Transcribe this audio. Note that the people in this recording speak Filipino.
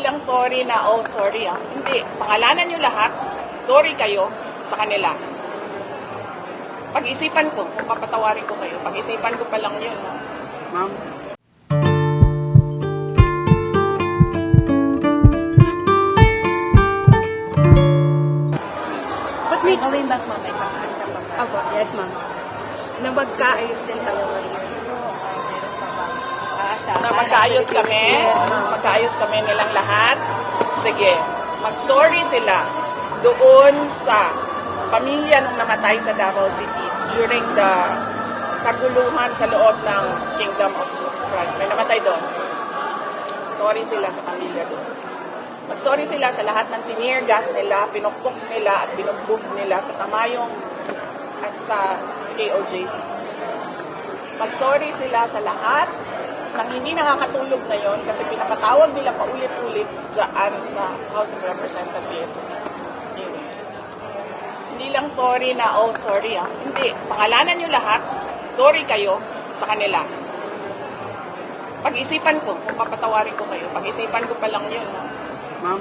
lang sorry na, oh, sorry ah. Hindi. Pangalanan nyo lahat. Sorry kayo sa kanila. Pag-isipan ko, kung papatawarin ko kayo, pag-isipan ko pa lang yun. No? Ma'am, But may going back, ma'am, may pag-asa pa ba? Apo, yes ma'am. Na magkaayusin tayo. Na magkaayos kami, magkaayos kami nilang lahat. Sige, mag-sorry sila doon sa pamilya nung namatay sa Davao City during the kaguluhan sa loob ng Kingdom of Jesus Christ. May namatay doon. Sorry sila sa pamilya doon. Mag-sorry sila sa lahat ng tinir gas nila, pinukpok nila at binugbog nila sa Tamayong at sa KOJC. Mag-sorry sila sa lahat ng hindi nakakatulog ngayon kasi pinapatawag nila paulit-ulit dyan sa House of Representatives. Yun. Hindi lang sorry na, oh, sorry ah. Hindi. Pangalanan nyo lahat. Sorry kayo sa kanila. Pag-isipan ko, kung papatawarin ko kayo, pag-isipan ko pa lang yun. No? ma'am,